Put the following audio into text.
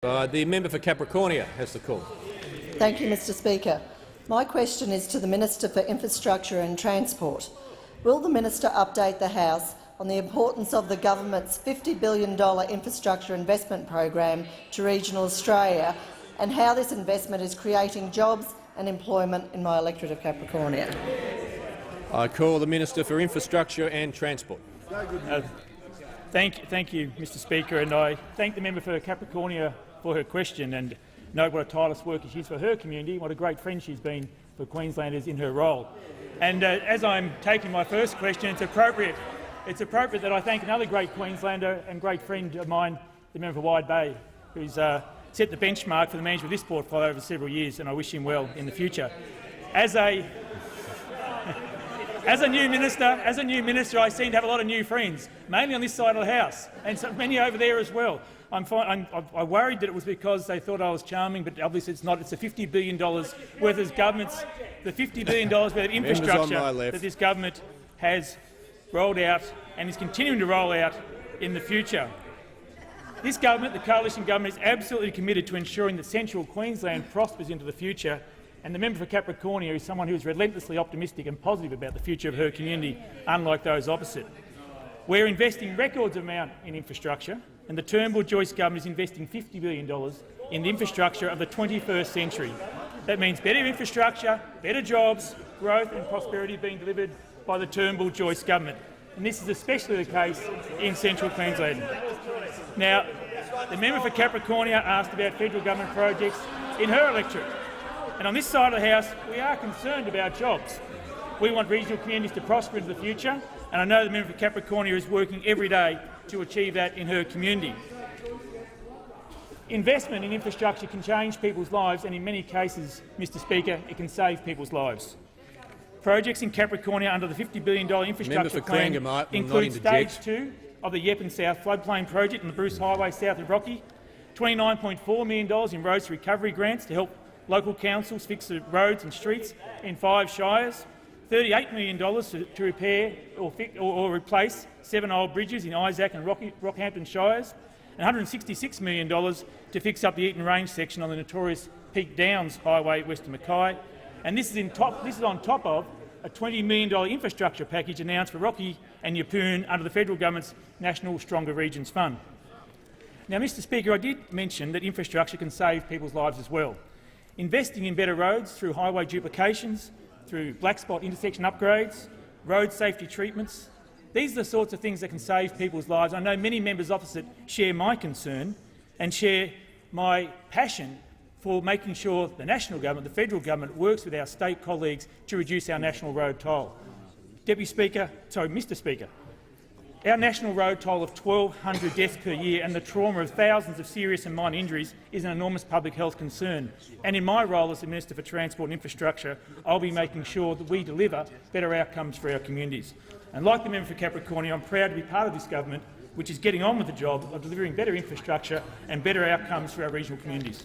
The member for Capricornia has the call. Thank you, Mr Speaker. My question is to the Minister for Infrastructure and Transport. Will the minister update the House on the importance of the government's $50 billion infrastructure investment program to regional Australia and how this investment is creating jobs and employment in my electorate of Capricornia? I call the Minister for Infrastructure and Transport. Thank you, Mr Speaker, and I thank the member for Capricornia for her question and note what a tireless worker she is for her community, what a great friend she's been for Queenslanders in her role. And as I'm taking my first question, it's appropriate that I thank another great Queenslander and great friend of mine, the member for Wide Bay, who's set the benchmark for the management of this portfolio over several years, and I wish him well in the future. As a new minister, I seem to have a lot of new friends, mainly on this side of the House, and so many over there as well. I worried that it was because they thought I was charming, but obviously it's not. It's the $50 billion worth of government's, the $50 billion worth of infrastructure that this government has rolled out and is continuing to roll out in the future. This government, the coalition government, is absolutely committed to ensuring that Central Queensland prospers into the future, and the member for Capricornia is someone who is relentlessly optimistic and positive about the future of her community, unlike those opposite. We're investing records amount in infrastructure, and the Turnbull-Joyce government is investing $50 billion in the infrastructure of the 21st century. That means better infrastructure, better jobs, growth and prosperity being delivered by the Turnbull-Joyce government. And this is especially the case in Central Queensland. Now, the member for Capricornia asked about federal government projects in her electorate. And on this side of the House, we are concerned about jobs. We want regional communities to prosper into the future, and I know the member for Capricornia is working every day to achieve that in her community. Investment in infrastructure can change people's lives, and in many cases, Mr Speaker, it can save people's lives. Projects in Capricornia under the $50 billion infrastructure plan include Stage 2 of the Yeppan South floodplain project on the Bruce Highway south of Rocky, $29.4 million in roads recovery grants to help local councils fix the roads and streets in 5 shires, $38 million to repair or replace 7 old bridges in Isaac and Rockhampton shires, and $166 million to fix up the Eaton Range section on the notorious Peak Downs Highway west of Mackay. And this is on top of a $20 million infrastructure package announced for Rocky and Yeppoon under the federal government's National Stronger Regions Fund. Now, Mr Speaker, I did mention that infrastructure can save people's lives as well. Investing in better roads through highway duplications, through black spot intersection upgrades, road safety treatments, these are the sorts of things that can save people's lives. I know many members opposite share my concern and share my passion for making sure the national government, the federal government, works with our state colleagues to reduce our national road toll. Mr Speaker, our national road toll of 1,200 deaths per year and the trauma of thousands of serious and minor injuries is an enormous public health concern. And in my role as the Minister for Transport and Infrastructure, I'll be making sure that we deliver better outcomes for our communities. And like the member for Capricornia, I'm proud to be part of this government, which is getting on with the job of delivering better infrastructure and better outcomes for our regional communities.